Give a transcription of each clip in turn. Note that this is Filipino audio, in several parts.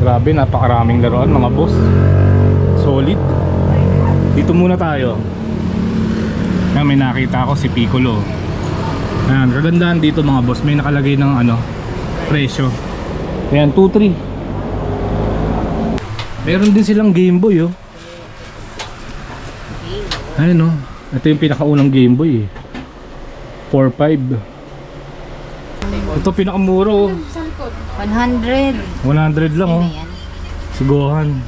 Grabe, napakaraming laruan mga boss. Solid. Dito muna tayo. May nakita ako si Piccolo. Ayan, kagandaan dito mga boss. May nakalagay ng ano, presyo. Ayan, 2-3. Meron din silang Game Boy, oh. Ayun, oh. Ito yung pinakaunang Game Boy, eh. 4-5. Ito pinakamura, oh. 100. 100 lang, oh. Si Gohan.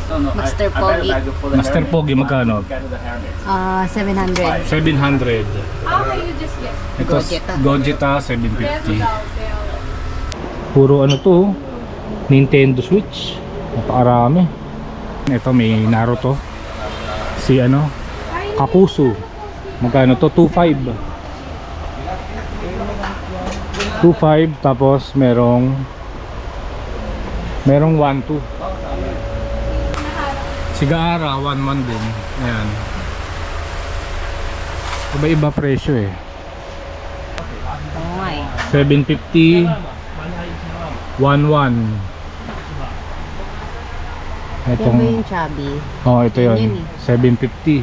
Master Pogi. Master Pogi, magkano? 700. 700. Ito, Gogeta, 750. Puro ano to, Nintendo Switch. Napakarami. Ito may Naruto. Si ano, Kapuso. Magkano to? 2.5. 2.5, tapos merong 1.2. Si Gaara 1.1 din. Ayan. Iba-iba presyo, eh. Oo nga, eh. 750, 1.1. Yan ba yung chubby? Oh, ito Yun, yun. eh. 750.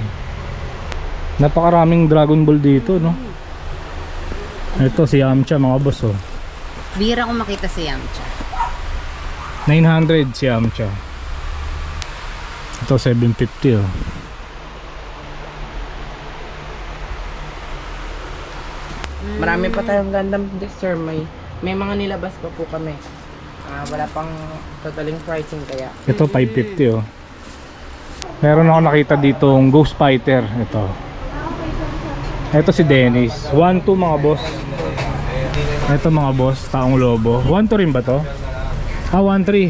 Napakaraming Dragon Ball dito, no? Ito si Yamcha, mga boss, oh. Bira ko makita si Yamcha. 900 si Yamcha. Ito 750, oh. Marami pa tayong Gundam this sir. May mga nilabas pa po kami. Wala pang totaling pricing kaya. Ito 550, oh. Meron ako nakita ditong Ghost Fighter. Ito si Dennis. 1-2 mga boss. Ito mga boss, Taong Lobo. 1-2 rin ba to? 1-3.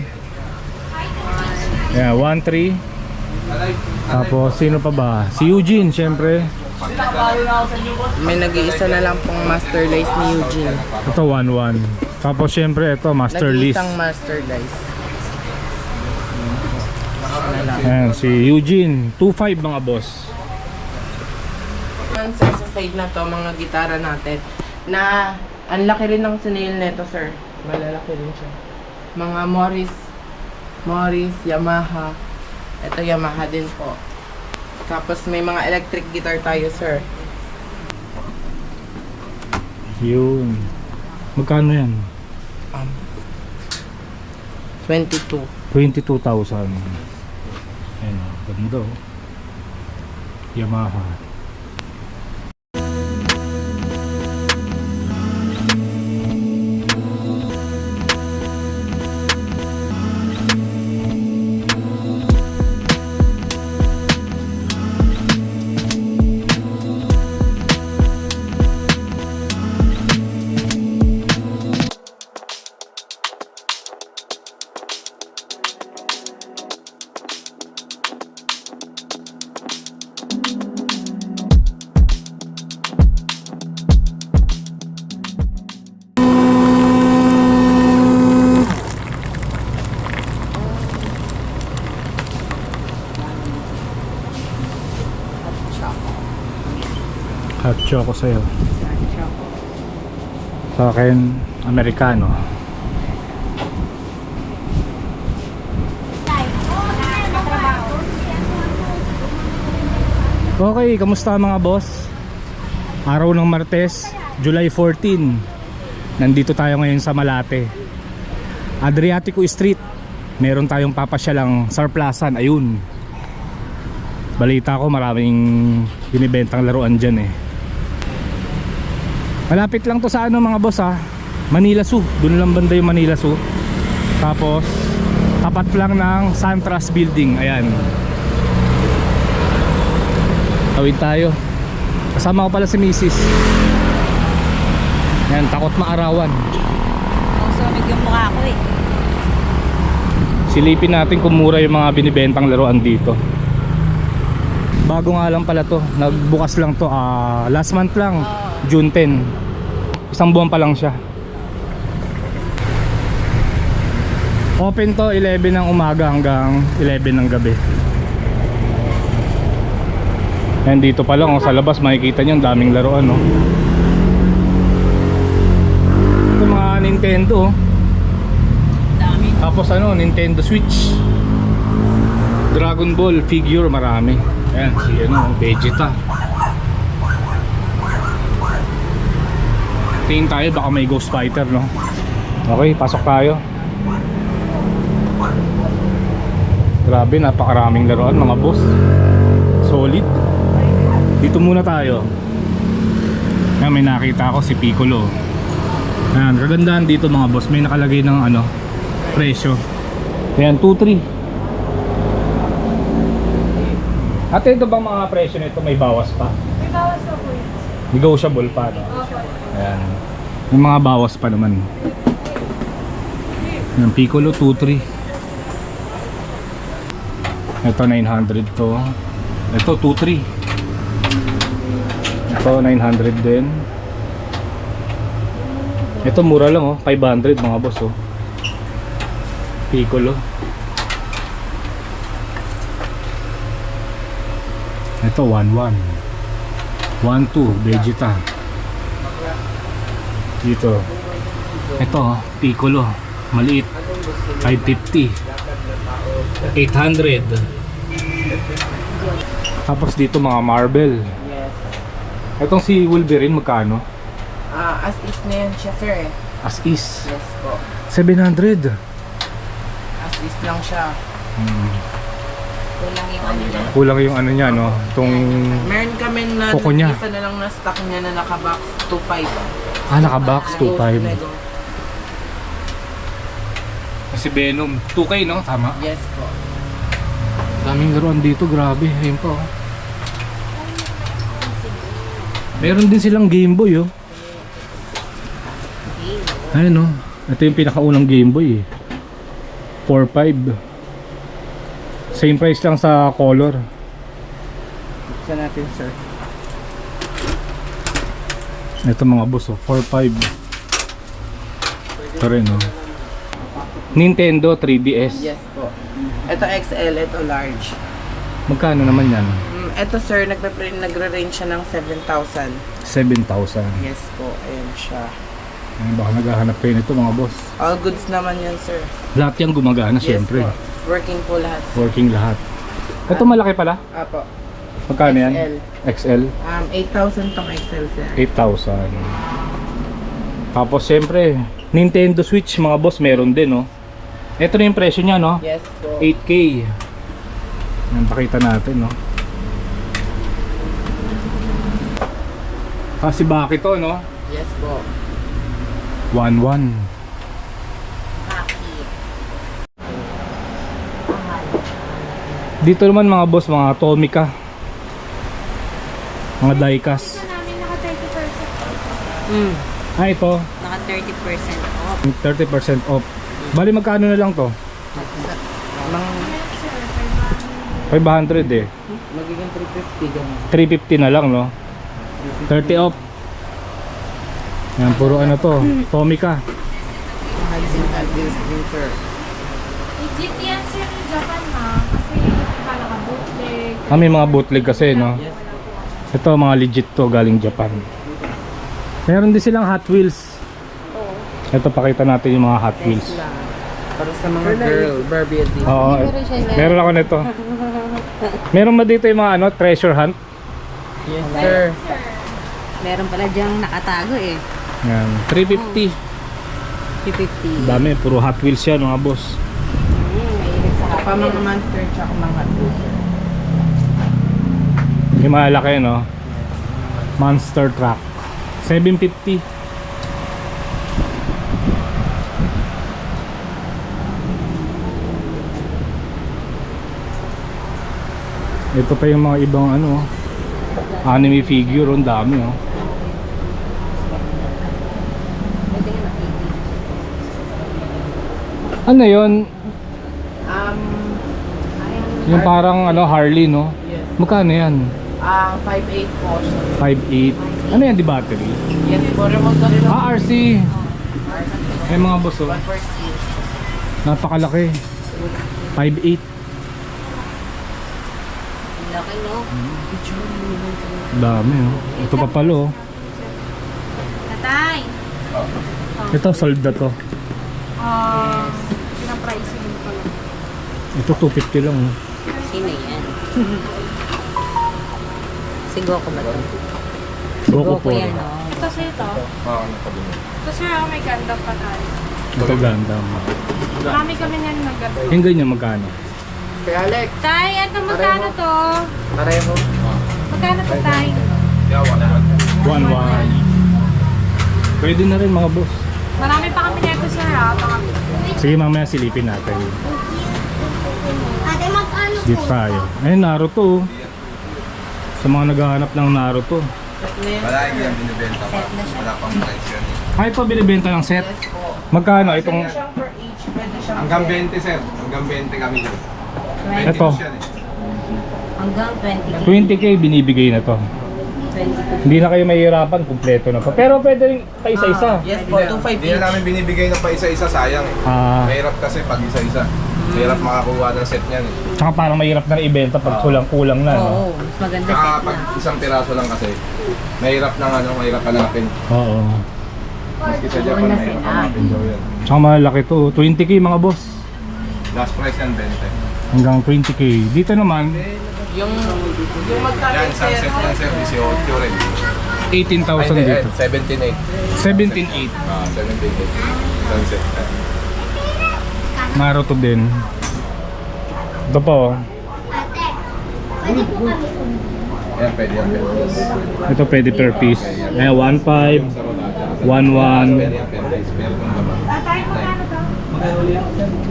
Yeah, 1-3. Tapos sino pa ba? Si Eugene, syempre. May nag-iisa na lang pong Master Lace ni Eugene. Ito 1-1. Tapos syempre ito Master List. Nag-iisang Master Lace. Ayan, si Eugene. 2.5 mga boss. Sir, sa side na to, mga gitara natin na ang laki rin ng sinail neto sir. Malalaki rin siya. Mga Morris, Yamaha. Ito Yamaha din po. Tapos may mga electric guitar tayo sir. Yun. Magkano yan? 22. 22,000. Ayan, ganda, oh. Yamaha. Hot choco sa'yo. Sa akin, Amerikano. Okay, kamusta mga boss? Araw ng Martes, July 14. Nandito tayo ngayon sa Malate, Adriatico Street. Meron tayong papasyalang surplusan. Ayun, balita ko maraming binibentang laruan dyan, eh. Malapit lang to sa ano mga boss, ha? Manila Zoo. Doon lang banda yung Manila Zoo. Tapos tapat lang ng SunTrust Building. Ayan, tawid tayo. Kasama ko pala si Mrs. Ayan, takot maarawan. Sunog yung mukha ko, eh. Silipin natin kung mura yung mga binibentang laruan dito. Bago nga lang pala to. Nagbukas lang to last month lang, June 10. Isang buwan pa lang siya. Open to 11 ng umaga hanggang 11 ng gabi. And dito pa lang, sa labas makikita nyo ang daming laruan, no? Ito mga Nintendo, Dami. Top Tapos ano, Nintendo Switch, Dragon Ball figure, marami. Ayan, si ano, Vegeta. Tingin tayo, baka may Ghost Fighter, no? Okay, pasok tayo. Grabe, napakaraming laruan mga boss. Solid. Dito muna tayo. Ayan, may nakita ako si Piccolo. Ayan, kagandahan dito mga boss, may nakalagay ng ano, presyo. Ayan, 2-3. Ate, ito bang mga presyo nito may bawas pa? May bawas pa po yun. Negotiable pa, no? Opo. Ayan. May mga bawas pa naman. Ayan, Piccolo 2-3. Ito 900 to. Ito 2-3. Ito 900 din. Ito mura lang oh, 500 mga boss oh. Piccolo. Ito 1-1. 1-2 Vegeta. Dito. Ito oh, Piccolo. Maliit. 550. 800. Tapos dito mga Marvel. Yes. Itong si Wolverine magkano? As is na yan siya, sir eh. As is. Yes po. 700. As is lang siya. Kulang yung ano niya. Kulang yung ano niya, no? Itong... Meron kami na Kuko niya. isa na lang na stock niya na naka-box 2.5. Ah, naka-box 2.5. Lego. Kasi Venom 2K, no? Tama. Yes po. Daming laruan dito, grabe. Ayun pa, oh. Meron din silang Game Boy, oh. Ayun, oh. Ito yung pinakaunang Game Boy, eh. 4.5. Same price lang sa color. Buksan natin, sir. Ito mga boss, oh. 4.5. Ito rin, oh. Nintendo 3DS. Yes po. Ito XL, ito large. Magkano naman yan? Ito sir, nagre-range siya ng 7,000. 7,000. Yes po, ayan siya. Ay, baka naghahanap kayo nito mga boss. All goods naman yan sir. Lahat yan gumagana, Yes syempre. po. Working po lahat. Working lahat. Ito malaki pala. Apo. Magkano yan? XL. 8,000 tong XL sir. 8,000. Tapos syempre, Nintendo Switch mga boss meron din, no? Ito na yung presyo niya, no? Yes po. 8K. Yan, pakita natin, no? Kasi bakit to, no? Yes po. 1-1. Dito naman mga boss, mga Tomica. Mga diecast. Ito namin naka 30%. Ah, ito. Naka 30% off. 30% off. Bali magkano na lang to? Mga 500 eh. magiging 350 ganun. 350 na lang, no? 30 off. Yan, puro ano to, Tomica. Mahal din sir. Legit yan sir yung Japan ha. Kasi kala ka bootleg. Ah, may mga bootleg kasi, no? Yes po. Ito, mga legit to, galing Japan. Meron din silang Hot Wheels. Ito, pakita natin yung mga Hot Wheels. Para sa mga girl, Barbie edition. Oo, meron ako nito. Meron ba dito yung mga ano, treasure hunt? Yes sir. Meron pala dyang nakatago eh. Yan, 350. 350. Dami, puro Hot Wheels yan, mga boss. Mahilig sa Pa mga monster tsaka mga loser. Yung malaki, no? Monster Truck. 750. Ito pa yung mga ibang ano, anime figure, ang dami, oh. Pwede nga nakikita. Ano yun? Yung Harley. parang ano, Harley, no? Yes. Magkano yan? 5.8 po siya. 5.8. Ano yan, di battery? Yes po, remote na rin ako. Ah, RC. Ay, mga boss, oh. 1 Napakalaki. 5.8. Laki no? Dami, oh. Ito pa pala, oh. Tatay! Ito, sold na to. Pinang-price pricing ko lang. Ito 250 lang. Oh. Sino yan? Si Goku ba ito? Goku po. yan, oh. Ito sir ito. Ito sir, may ganda pa tayo. Ito ganda. Marami kami na nag-ganda. Yung ganyan magkano? Kaya Alex, Tay, ano magkano to? pareho. Magkano to, Tay? 1-1. Pwede na rin mga boss. Marami pa kami nito sir ha. Baka... Sige mamaya silipin natin. Ate, magkano Dito tayo. Ayun, Naruto. Oh. Sa mga naghahanap ng Naruto. Wala yung binibenta pa. Wala pang price yan. Ay, ito binibenta ng set. Magkano itong... Pwede siyang per each, pwede siyang... Hanggang 20 sir. Hanggang 20 kami dyan. 20 Ito. yan eh. Hanggang 20K. 20k binibigay na to. 20K. Hindi na kayo mahihirapan, kumpleto na to. Pero pwede rin pa isa-isa. Yes po, 2.5 Hindi na namin binibigay na pa isa-isa, sayang eh. Mahirap kasi pag isa-isa. Mahirap makakuha ng set niyan eh. Tsaka parang mahirap na rin ibenta pag kulang-kulang na. No? Oo, mas maganda Saka set pag na. isang piraso lang kasi, mahirap hanapin. Oo. Maski sa Japan, Una mahirap sila. hanapin daw yan. Tsaka malaki to. 20k mga boss. Last price yan, 20. Hanggang 20k. Dito naman, Yung magkano Yan, sunset yan sir, 18 rin. 18,000 dito. 17.8. 17.8. 17.8. Sunset. Naruto din. Ito pa oh. Yan, pwede yan. Ito pwede per piece. Eh, 1.5, 1.1. Pwede yan, pwede. Pero kung naman.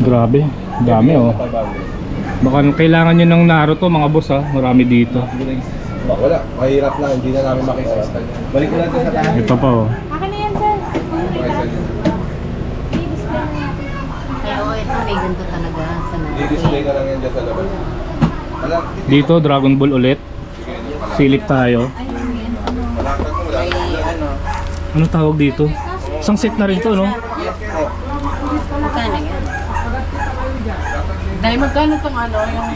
Grabe. Dami oh. Baka kailangan nyo ng Naruto mga boss ha. Marami dito. Wala, mahirap lang, hindi na namin makisa. Balik ko lang sa taas. Ito pa oh. Akin na yan sir. Kaya oo, ito may ganito talaga sa I-display natin. ka lang yan dyan sa labas. Wala, Dito Dragon Ball ulit. Silip tayo. wala ka kung wala. ay ano, Ano tawag dito? Isang set na rin to no? Magkano yan? dahil magkano tong ano, yung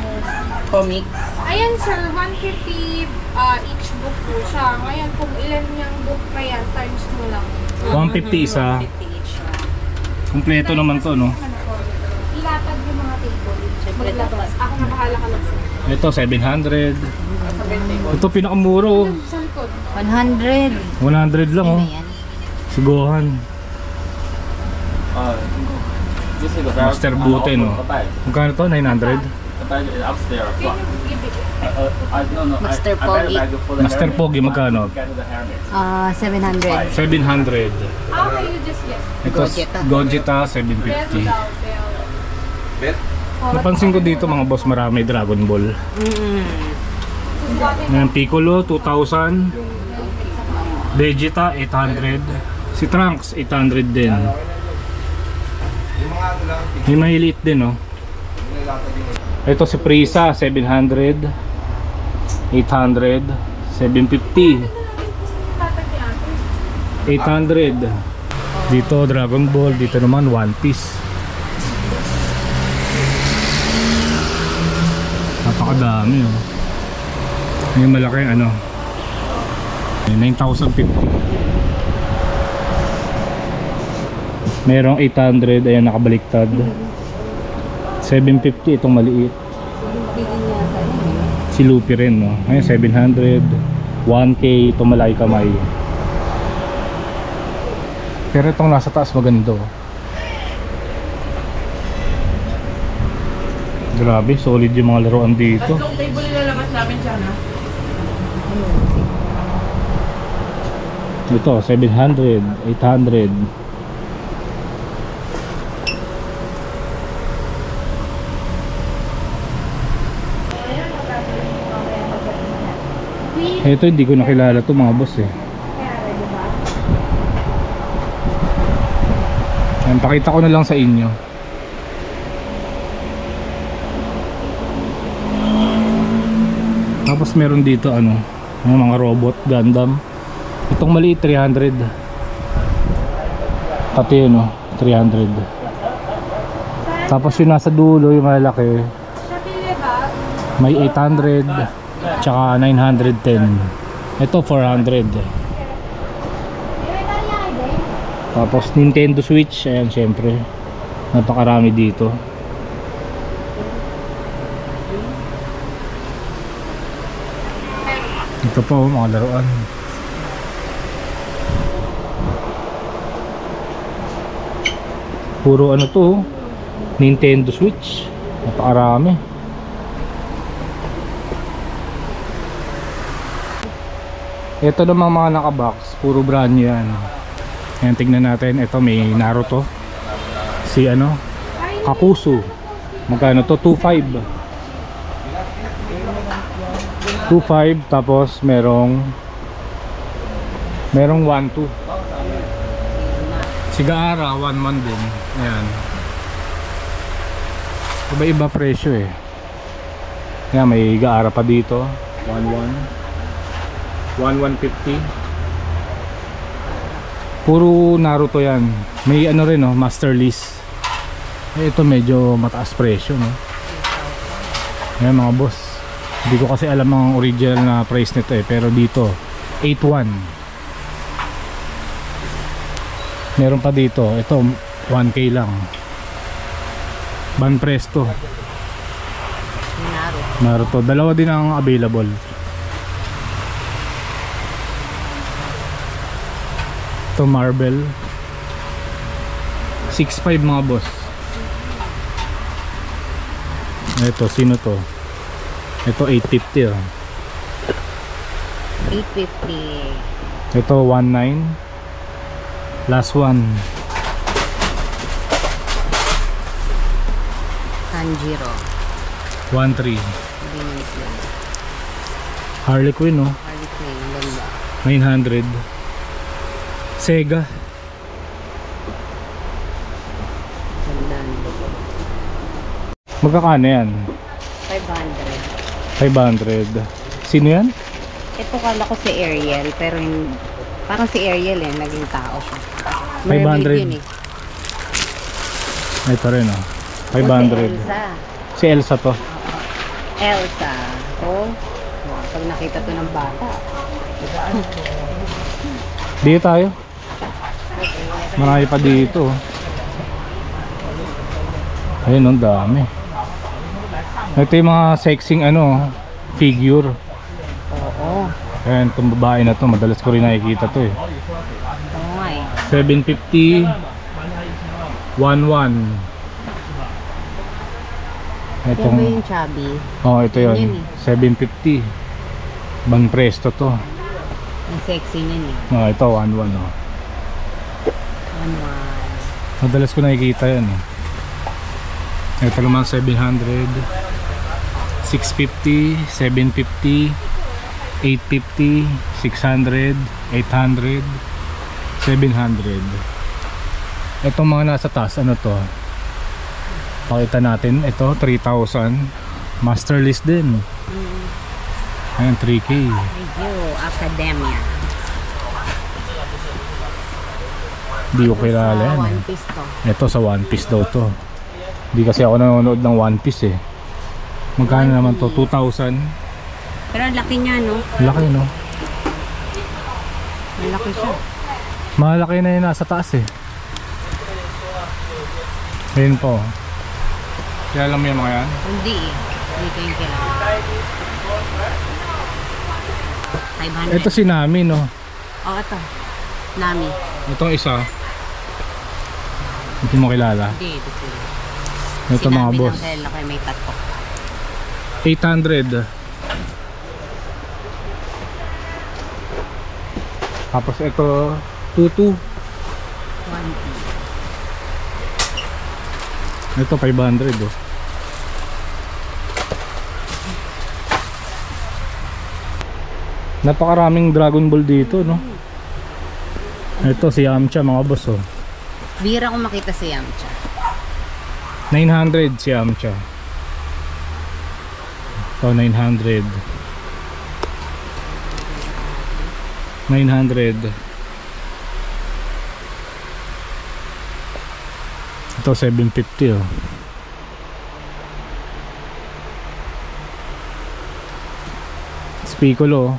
comic? Ayan sir, 150 each book po siya. Ngayon kung ilan yung book na yan, times mo lang. 150 isa. 50 each na. Kompleto naman to no? Ano po? Ilatag yung mga table. Siyempre, Maglabas. Ako na bahala ka lang sir. Ito 700. Ito pinakamura oh. Sa likod. 100. 100 lang oh. Ano yan? Suguhan. Master Bute no. Magkano to? 900? Can you give it? Master Pogi. Master Pogi magkano? 700. 700. Okay, you just get. Ito Gogeta. Gogeta Bell 750. daw, bell. Bet? Napansin ko dito mga boss marami Dragon Ball. Ngayon Piccolo 2,000. Vegeta 800. Si Trunks 800 din. Yung mga ano lang, May mahiliit din oh. nilatag yung Ito si Frieza 700. 800. 750. 800. Dito Dragon Ball, dito naman One Piece. Napakadami oh. Yung malaki ano. 9,050. Merong 800, ayan nakabaliktad. 750 itong maliit. Si Luffy rin no. Ayan 700. 1K itong malaki kamay. Pero itong nasa taas maganda oh. Grabe, solid yung mga laruan dito. Tatlong table nilalabas namin siya na. Ito 700, 800. Ito hindi ko nakilala to mga boss eh. Ayan, pakita ko na lang sa inyo. Tapos meron dito ano, mga robot Gundam. Itong maliit 300. Pati yun oh, 300. Tapos yung nasa dulo yung malaki, may 800 tsaka 910. Ito 400. Tapos Nintendo Switch, ayan syempre. Napakarami dito. Ito po mga laruan. Puro ano to, Nintendo Switch. Napakarami. Ito naman mga nakabox, puro brand new yan. Ayan, tignan natin. Ito may Naruto. Si ano, Kakuzu. Magkano to? 2.5. 2.5, tapos merong 1.2. Si Gaara 1.1 din. Ayan. Iba-iba presyo eh. Ayan, may Gaara pa dito. 1.1. 1.150. Puro Naruto yan. May ano rin, no, Master List. Ito medyo mataas presyo, no. Ayan mga boss. Hindi ko kasi alam ang original na price nito eh. Pero dito 8.1. Meron pa dito. Ito 1K lang. Ban Presto. Naruto. Dalawa din ang available. Ito Marvel. 6.5 mga boss. Ito, sino to? Ito 850 oh. 850. Ito 19. Last one. Tanjiro. 13. Binis lang. Harley Quinn oh. Harley Quinn. Ganda. 900. Sega. Ganda. Magkakano yan? 500. 500. Sino yan? Ito kala ko si Ariel, pero parang si Ariel eh, naging tao siya. 500. Yun eh. Ito rin oh. O, 500. Si Elsa to. Elsa. Oh, pag nakita to ng bata. Dito tayo. Marami pa dito. Ayun, ang dami. Ito yung mga sexing ano, figure. Oo. Ayan, itong babae na to, madalas ko rin nakikita to eh. Ito nga eh. 750. 11. Yan Itong, ba yung chubby? oh, ito Yan yun. 750. Ban Presto to. Ang sexy niyan eh. Oh, ito 11 oh. Madalas ko nakikita yan eh. Ito naman 700, 650, 750, 850, 600, 800, 700. Itong mga nasa taas, ano to? Pakita natin, ito 3,000. Master List din. Ayan, 3K. Medyo academia. Hindi ko kilala yan One eh. piece to. Ito sa One Piece daw to. Hindi kasi ako nanonood ng One Piece eh. Magkano naman to? 2,000. Pero ang laki niya no? Laki no? Malaki siya. Malaki na yun nasa taas eh. Ayun po. Kaya alam mo yung mga yan? Hindi eh. Dito yung kailangan. 500. Ito si Nami no. Oh, ito. Nami. Itong isa. Hindi mo kilala. Hindi, dito. Ito mga boss. Lang dahil laki may tato. 800. Tapos ito 22. 1P. Ito 500 oh. Napakaraming Dragon Ball dito no. Ito si Yamcha mga boss oh. Bira kong makita si Yamcha. 900 si Yamcha. Ito 900. 900. Ito 750 oh. Piccolo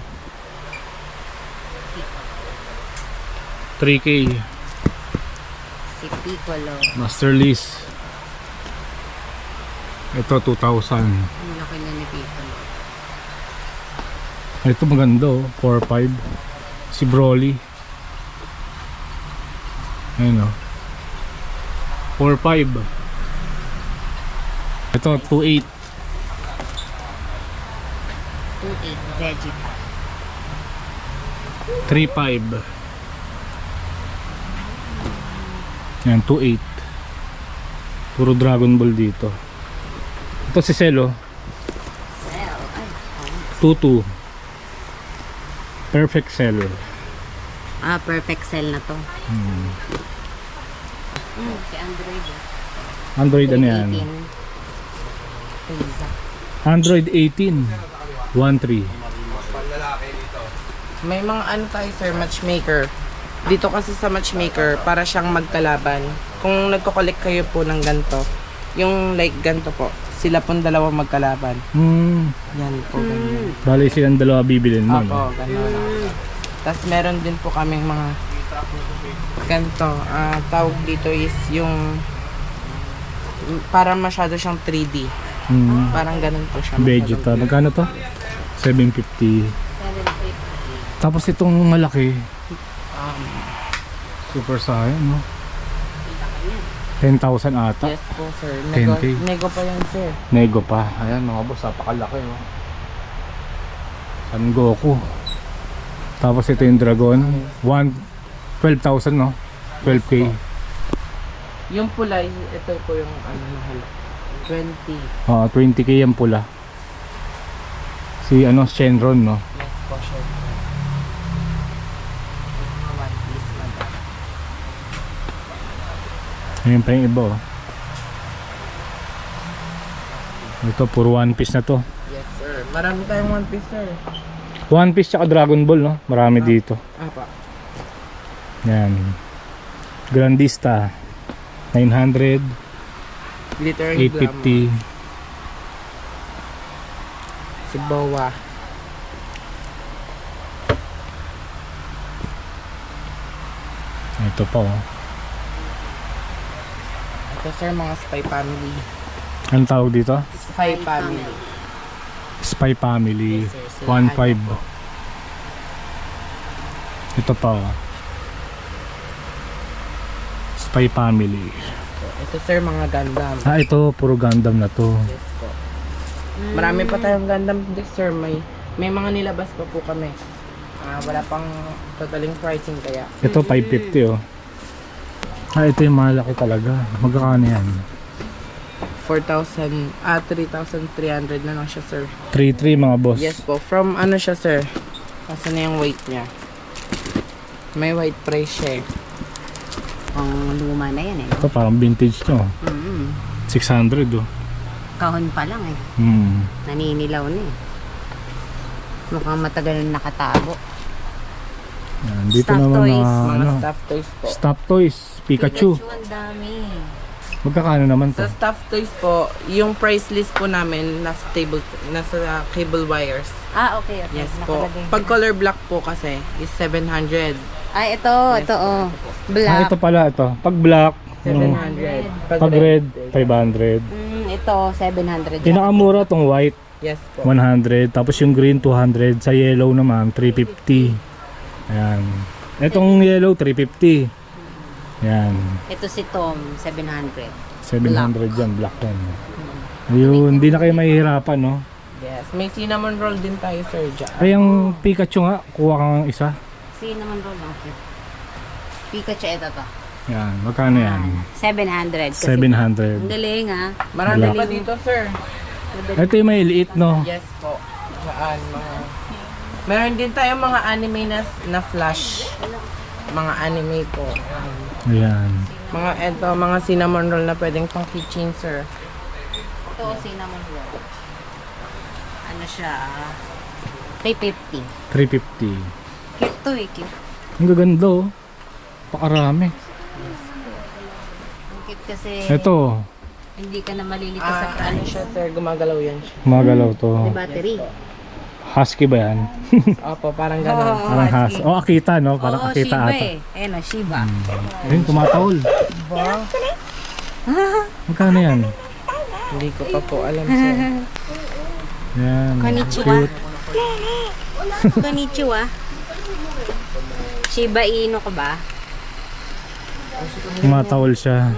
3K. Si Piccolo. Master List. Ito 2,000. Ang laki na ni Piccolo. Ito maganda oh, 4.5. Si Broly. Ayun oh. 4.5. Ito 2.8. 2.8 Vegeta. 3.5. Yan 2.8. Puro Dragon Ball dito. Ito si Cell oh. 2.2. Perfect Cell. Ah, perfect cell na to. Si Android. Android ano yan? 18. Frieza. Android 18 1.3. Panlalaki dito. May mga ano tayo sir, matchmaker. Dito kasi sa matchmaker, para siyang magkalaban. Kung nagko-collect kayo po ng ganito, yung like ganito po, sila pong dalawa magkalaban. Yan po, ganyan. Bali silang dalawa bibilin mo. Opo, gano'n. Tapos meron din po kaming mga ganito. Tawag dito is yung parang masyado siyang 3D. Parang ganun po siya. Vegeta. Magkano to? 750. Tapos itong malaki, Super Saiyan, no? 10,000 ata. Yes po sir. 10K. Nego pa yan sir. Nego pa. Ayan mga boss, napakalaki oh. San Goku. Tapos ito yung Dragon. 12,000 no? 12K. Yung pula, ito po yung ano mahal. 20. 20K yung pula. Si ano, Shenron no? Yes po sir. One piece na ba? Ayun pa yung iba oh. Ito puro One Piece na to. Yes sir. Marami tayong one piece sir. One Piece tsaka Dragon Ball no? Marami dito. Apa. Yan. Grandista 900, Glitter and 850. Si Boa. Ito pa oh. Ito sir, mga Spy Family. Anong tawag dito? Spy Family. Spy Family. Yes, sir. Sila 1.5. Ito pa oh. Spy Family. Ito sir, mga Gundam. Ito puro Gundam na to. Yes po. Marami pa tayong Gundam this sir. May mga nilabas pa po kami. Wala pang totaling pricing kaya. Ito 550 oh. Ito yung malaki talaga. Magkakano yan? 3,300 na lang siya sir. 3.3 mga boss. Yes po. From ano siya sir? Kasi na yung weight niya. May white price siya eh. Ang luma na yan eh. Ito parang vintage to. 600 oh. Kahon pa lang eh. Naninilaw na eh. Mukhang matagal na nakatago. Yan, dito Stuffed naman toys. mga Mga ano, stuffed toys po. stuffed toys, Pikachu. ang dami. Magkakano naman to? Sa stuffed toys po, yung price list po namin nasa cable wires. Okay. Yes po. Nakalagay. Pag color black po kasi is 700. Ay, ito oh. Black. Ito pala ito. Pag black, yung 700. pag red, 500. Ito, 700. Pinakamura tong white, Yes po. 100. Tapos yung green, 200. Sa yellow naman, 350. Ayan. Itong yellow, 350. Ayan. Ito si Tom, 700. 700 yan, black yan. Ayun, hindi na kayo mahihirapan, no? Yes. May cinnamon roll din tayo sir dyan. Ay, yung Pikachu nga, kuha kang isa. Cinnamon roll, okay. Pikachu, ito to. Yan, magkano yan? 700. 700. Ang galing ha. Marami Wala. pa dito sir. Ito yung may liit, no? Yes po. Saan mga... Meron din tayo mga anime na flash. Mga anime po. Ayan. Mga cinnamon roll na pwedeng pang kitchen sir. Ito, cinnamon roll. Ano siya? 350. 350. Cute to eh, cute. Ang gaganda, oh. Pakarami. Ang cute kasi Ito, hindi ka na malilito sa Ano siya sir, gumagalaw yan siya. magalaw to. May battery. Husky ba yan? Opo, parang gano'n. Parang husky. Oh, Akita, no? Parang Oo, Akita Shiba ata. eh. Ayan o, Shiba. Ayun, tumatawol. Magkano yan? Hindi ko pa po alam sir. Yan. Konnichiwa. Cute. Konnichiwa. Shiba Inu ka ba? Tumatawal siya.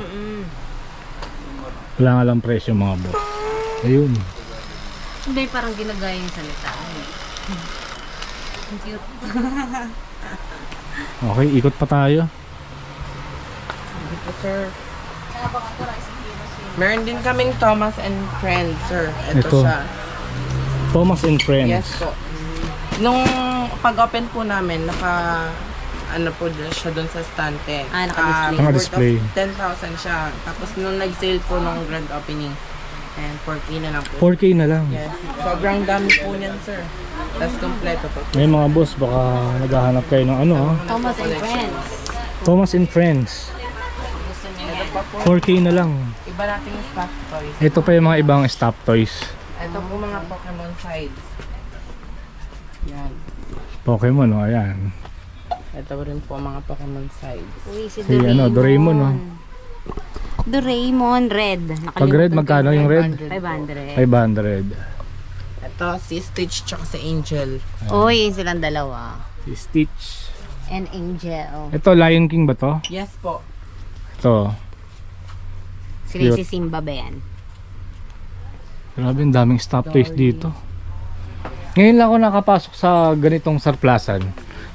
Wala nga lang presyo mga boss. Ayun. Hindi, parang ginagaya yung salita. Ang cute. Okay, ikot pa tayo. Ito, sir. Meron din kaming Thomas and Friends, sir. Ito Ito. siya. Thomas and Friends. Yes po. Nung pag-open po namin, ano po siya doon sa stante. Naka-display. Naka-display. Worth of 10,000 siya. Tapos nung nag-sale po nung grand opening, and 4K na lang po. 4K na lang. Yes. Sobrang dami po niyan, sir. Tapos kompleto po. May mga boss, baka naghahanap kayo ng ano ha? Thomas and Friends. Thomas and Friends. Gusto niyo Ito pa po. 4K na lang. Iba nating stock toys. Ito pa yung mga ibang stop toys. Ito po mga Pokemon sides. Yan. Pokemon, oh, ayan. Ito rin po mga Pokemon sides. Uy, si Si ano, Doraemon, no? Doraemon Red. Pag red, magkano yung red? 500. 500. Ito si Stitch tsaka si Angel. Uy, silang dalawa. Si Stitch. And Angel. Ito, Lion King ba to? Yes po. Ito. Sila Cute. si Simba ba yan? Grabe, ang daming stop toys dito. Ngayon lang ako nakapasok sa ganitong surplasan.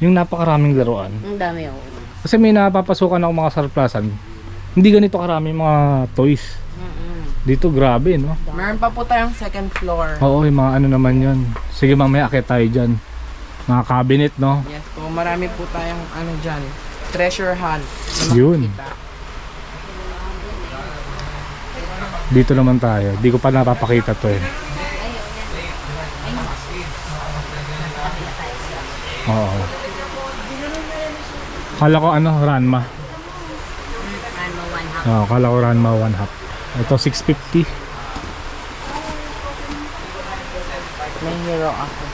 Yung napakaraming laruan. Ang dami oh. Kasi may napapasukan ako mga surplasan. Hindi ganito karami mga toys. Dito grabe, no? Meron pa po tayong second floor. Oo, yung mga ano naman yun. Sige, mamaya akit tayo dyan. Mga cabinet, no? Yes po. Marami po tayong ano dyan. Treasure hunt. na Yun. makikita. Dito naman tayo. Di ko pa napapakita to eh. Oo. Kala ko ano, Ranma. Ano, 1/2. Oo, kala ko Ranma 1/2. Ito 650. May hero ako.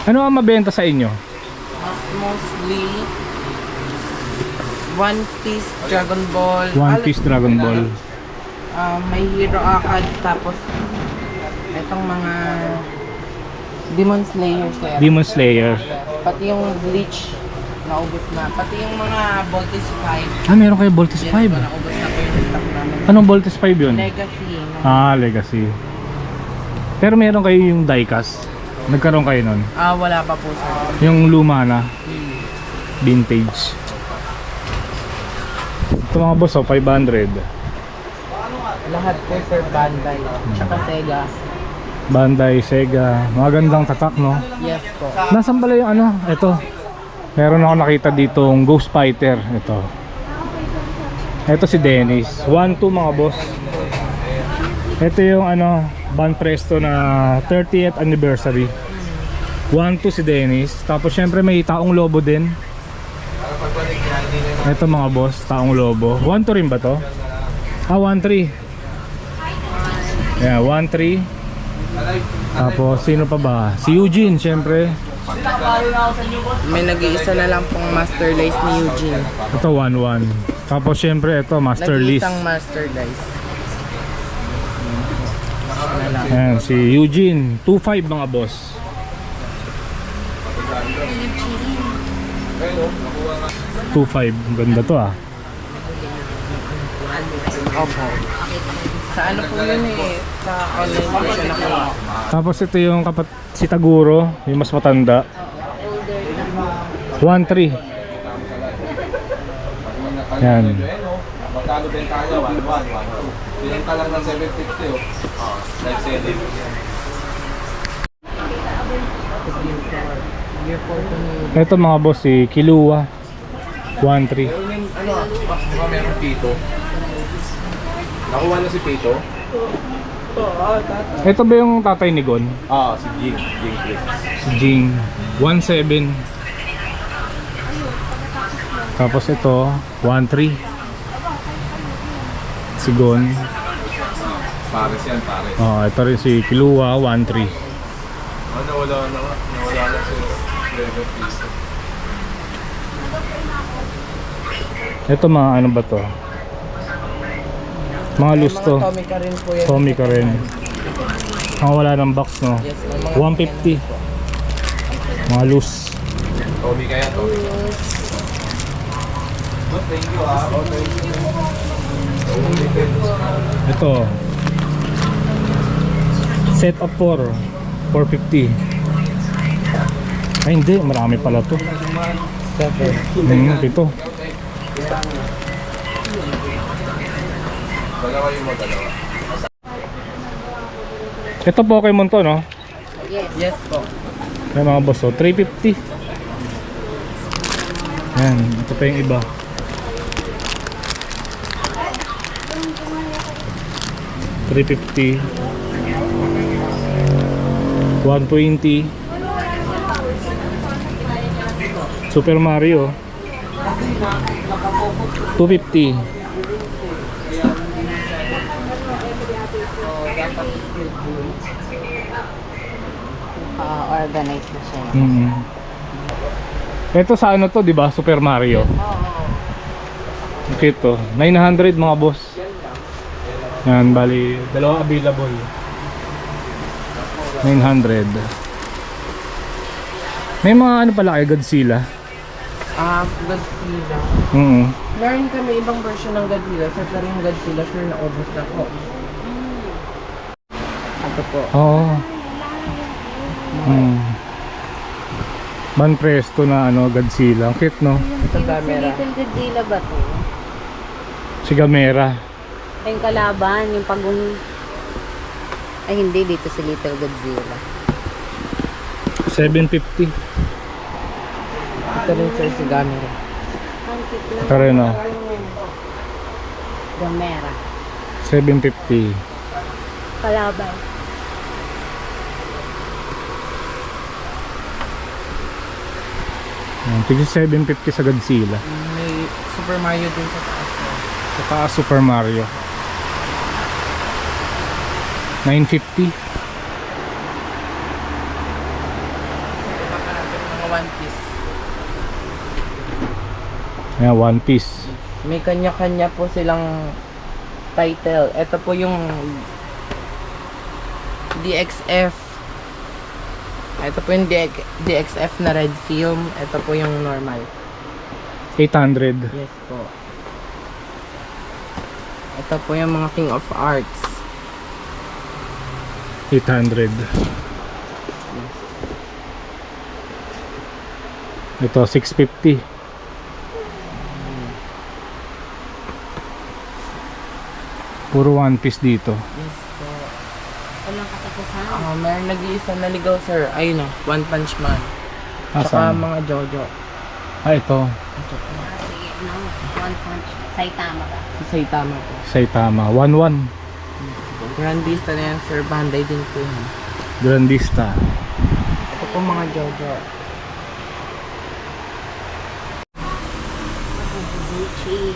Ano ang mabenta sa inyo? Mostly One Piece Dragon Ball. One Piece Dragon Ball. May hero akad. Tapos itong mga Demon Slayer sir. Demon Slayer. Pati yung Bleach naubos na. Pati yung mga Voltage 5. Ah, meron kayo Voltes 5. Yes, naubos na po yung stock namin. Anong Voltes 5 yun? Legacy. Ah, Legacy. Pero meron kayo yung diecast. Nagkaroon kayo nun. Wala pa po sir. Yung luma na. Vintage. Ito mga boss, oh, 500. Lahat po sir Bandai. Tsaka Sega. Bandai, Sega. Magandang tatak, no? Yes po. Nasaan pala yung ano? Ito. Meron ako nakita ditong Ghost Fighter. Ito. Ito si Dennis. 1-2 mga boss. Ito yung ano, Van Presto na 30th anniversary. 1-2 si Dennis. Tapos syempre may Taong Lobo din. Ito mga boss, Taong Lobo. 1-2 rin ba to? 1-3. Yeah, 1-3. Tapos sino pa ba? Si Eugene syempre. May nag-iisa na lang pong Master Lace ni Eugene. Ito 1-1. Tapos syempre ito Master List. Nag-iisang Master Lace. Ayan, si Eugene 2-5 mga boss. 2-5. Ganda to ah. Opo. Sa ano po yun eh? Sa online po siya nakuha. Tapos ito yung si Taguro, yung mas matanda. 1-3. Yan. Magkano din tayo? 1-1, 1-2. Pinenta lang ng 750 oh. Like selling. Ito mga boss, si Kilua 1-3. Diba meron Pito? Nakuha na si Pito? Ito ba yung tatay ni Gon? Si Jing. Jing Click. Si Jing 1-7. Tapos ito 1-3. Si Gon. Pares yan, pares. Ito rin si Kilua 1-3. Nawala na si Level Pito. Ito mga ano ba to? Mga lusto. Mga Tomica rin po yan. Tomica rin. Wala ng box, no? Yes, may mga 150. Mga loose. Tommy kaya, Tommy. Boss, thank you ah. Oh, thank you. Ito. Set of 4. 450. Ay hindi, marami pala to. 7. Ito. Dalawa yung magdalawa. Ito Pokemon to, no? Yes. Yes po. May mga boss, oh, 350. Yan, ito pa yung iba. $350, $120. Super Mario $250. Organized na siya. Ito sa ano to, di ba? Super Mario. Okay to. 900 mga boss. Yan, bali dalawa available. 900. May mga ano pala kay Godzilla. Godzilla. Meron kami ibang version ng Godzilla. Sir, pero yung Godzilla, sir, naubos na po. Ito po. Oo. Man presto na ano, Godzilla. Ang cute, no? Ito camera. Little Godzilla ba to? Si Gamera. Ay, yung kalaban, yung Ay, hindi. Dito si Little Godzilla. 750. Ito rin, sir, si camera. Ang cute na. Tara na. Gamera. 750. Kalaban. Tigil 750 sa Godzilla. May Super Mario din sa taas. Sa taas Super Mario 950. Mga One Piece. Ayan, One Piece. May kanya-kanya po silang title. Ito po yung DXF. Ito po yung DXF na red film. Ito po yung normal. 800. Yes po. Ito po yung mga King of Arts. 800. Ito 650. Puro One Piece dito. Yes po. Walang katapusan. Meron nag-iisa na ligaw, sir. Ayun o, One Punch Man. Tsaka Asan? mga Jojo. Ito. Sige, no. One Punch. Saitama ba? Si Saitama po. Saitama 11. Grandista na yan, sir. Bandai din po yan. Grandista. Ito po mga Jojo. Gucci.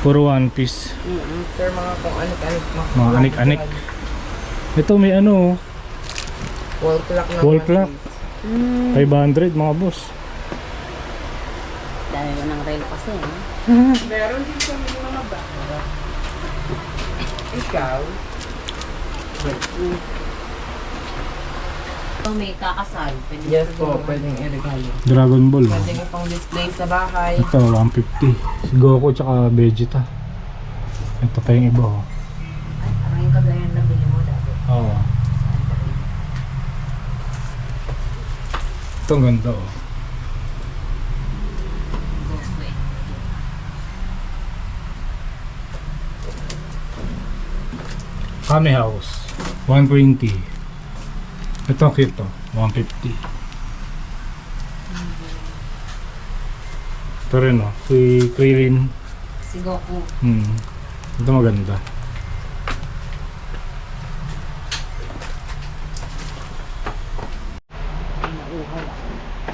Puro One Piece. Sir, mga kung anik-anik. Mga anik-anik. Ito may ano, Wall clock na wall One clock. Piece. 500 mga boss. Dami mo ng rail kasi, no? Meron din sa mga ba? Ikaw? Kung may kakasal, pwede Yes siguro. po, pwedeng i-regalo. Dragon Ball. Pwede nyo pang display sa bahay. Ito 150. Si Goku tsaka Vegeta. Ito pa yung iba, oh. Ay, parang yung kagayan na bili mo dati. Oo. Ito ang ganda, oh. Kami House 120. Ito cute, oh. 150. Ito rin, oh. Si Krillin. Si Goku. Ito maganda.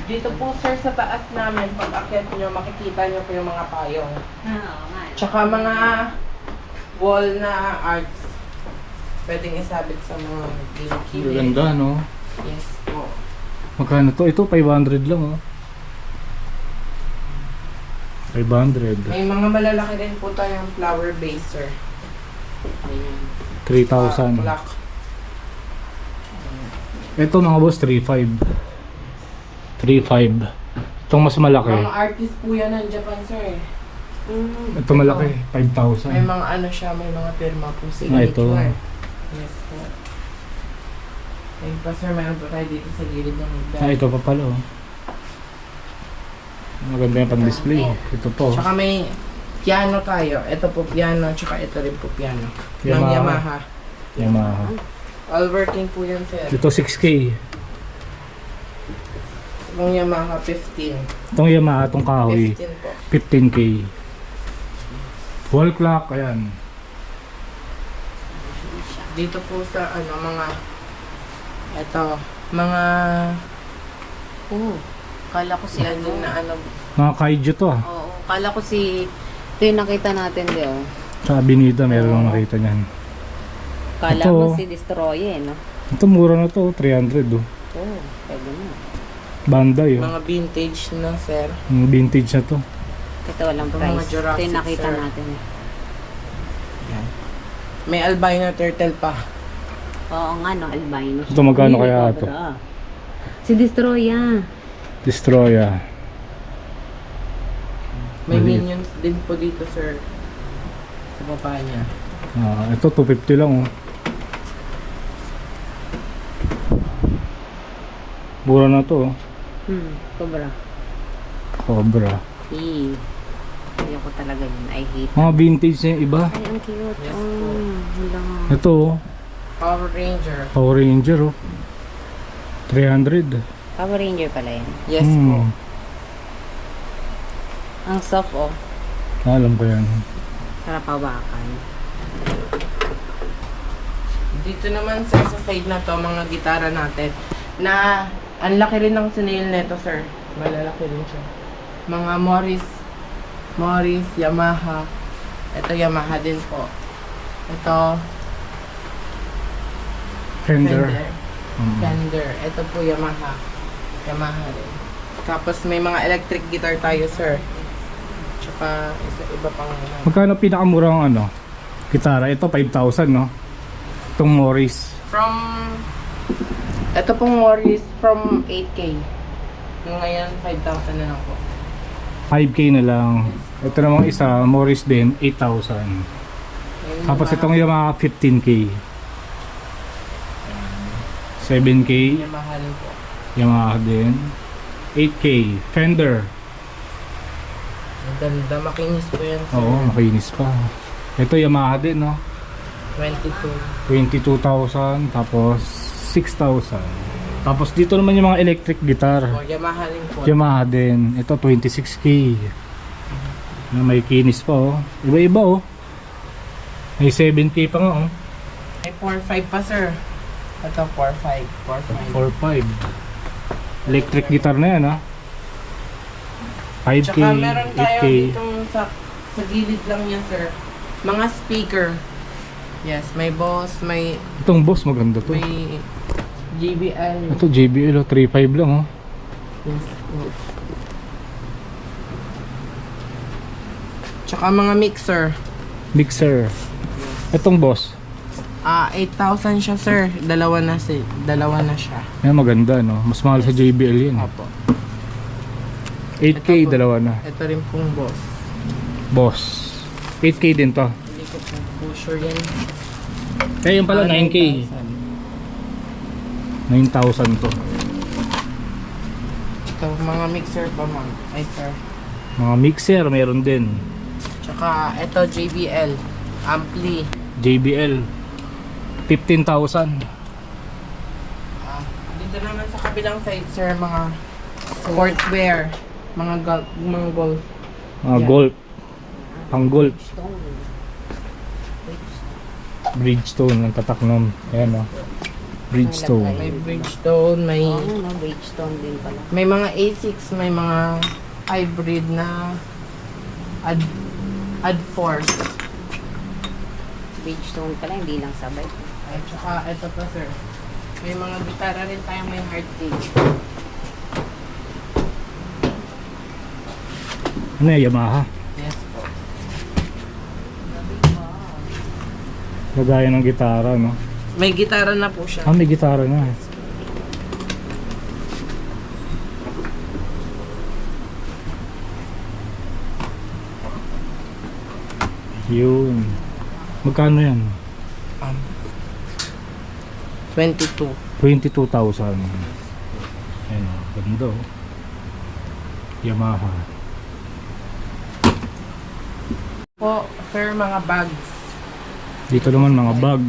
Dito po, sir, sa taas namin, pag akyat nyo, makikita nyo po yung mga payong. Oo nga. Tsaka mga wall na arts. Pwedeng isabit sa mga kilikili. Maganda, no? Yes po. Magkano to? Ito 500 lang, oh. 500. May mga malalaki rin po tayong flower base, sir. Ayan. 3,000. Black. Ito mga boss, 3,500. 3,500. Itong mas malaki. Mga artist po yan ng Japan, sir. Ito malaki, 5,000. May mga ano siya, may mga pirma po sila. Ito. Yes po. Ayun pa, sir, meron po tayo dito sa gilid ng higdan. Ito pa pala oh. Maganda yung pang-display. Ito po. Tsaka may piano tayo. Ito po piano, tsaka ito rin po piano. Ng Yamaha. Yamaha. Yamaha. All working po yan, sir. Ito 6K. Itong Yamaha, 15. Itong Yamaha, itong kahoy, 15 po. 15K. Wall clock, ayan. Dito po sa ano, mga Kala ko si yan din na ano. Mga kaiju to ah. Oo, kala ko si... Ito yung nakita natin, di oh. Sa Avenida, meron lang nakita niyan. Kala Ito. mo si Destroyer, no? Ito mura na to, 300 oh. Oo, pwede na. Bandai oh. Mga vintage na, sir. Yung vintage na to. Ito walang Ito mga price. Ito Jurassic, yung nakita sir. natin. Yan. May albino turtle pa. Oo nga, no? Albino. Ito magkano Ay, kaya Cobra. Si Destroyer. Destroyer. May Maliit. minions din po dito, sir. Sa baba niya. Ito 250 lang oh. Mura na to oh. Cobra. Cobra. Ayoko talaga yun. I hate. Mga vintage na yung iba. Ay, ang cute. Yes, Wala. Ito oh. Power Ranger. Power Ranger oh. 300. Power Ranger pala yan. Yes po. Ang soft, oh. Alam ko yan. Sarap hawakan. Dito naman, sir, sa side na to, mga gitara natin. Na, ang laki rin ng sinail neto, sir. Malalaki rin siya. Mga Morris, Yamaha. Ito, Yamaha din po. Ito, Fender. Fender. Ito po, Yamaha. Yamaha rin. Tapos, may mga electric guitar tayo, sir. Tsaka, iba pang... Magkano pinakamurang ano? Gitara? Ito 5,000 no? Itong Morris. Ito pong Morris from 8K. Yung ngayon, 5,000 na lang po. 5K na lang. Ito namang isa, Morris din, 8,000. Yung Tapos Yamaha- itong Yamaha 15K. 7K, Yamaha rin po. Yamaha din. 8K, Fender. Ang ganda, makinis po yan, sir. Oo, makinis pa. Ito Yamaha din no? 22. 22,000, tapos 6,000. Tapos dito naman yung mga electric guitar. O, Yamaha rin po. Yamaha din. Ito 26K. Na may kinis pa oh. Iba-iba oh. May 7K pa nga oh. May 4.5 pa, sir. Ito, 4.5. 4.5. Electric guitar na yan ah. 5K, Tsaka meron tayo 8K. ditong sa gilid lang yan, sir. Mga speaker. Yes, may Boss, may Itong Boss maganda to. JBL. Ito JBL oh, 3.5 lang oh. Yes. Tsaka mga mixer. Mixer. Itong Boss. 8,000 siya, sir. Dalawa na siya. Yan maganda no. Mas mahal sa JBL yun. Opo. 8K Ito po. dalawa na. Ito rin pong Boss. Boss. 8K din to. Hindi ko po sure yan. Eh yung pala 9K. 9,000 to. Ito, mga mixer pa, ma'am. Ay, sir. Mga mixer meron din. Tsaka, ito, JBL. Ampli. JBL 15,000. Dito naman sa kabilang side, sir, mga sportswear. Mga golf. Mga Yeah. golf. Pang golf. Bridgestone ang tatak nun. Ayan o. Bridgestone. May Bridgestone, may... Oo, no? Bridgestone din pala. May mga A6, may mga hybrid na Ad-Force. Bridgestone pala, hindi lang sabay. At saka, ito pa, sir. May mga gitara rin tayo, may hard case. Ano yan, Yamaha? Yes po. Lagaya ng gitara, no? May gitara na po siya. Ah, may gitara na. Yun. Magkano yan? 22. 22,000. Ayan, ganda oh. Yamaha. Po, sir, mga bags. Dito naman mga bag.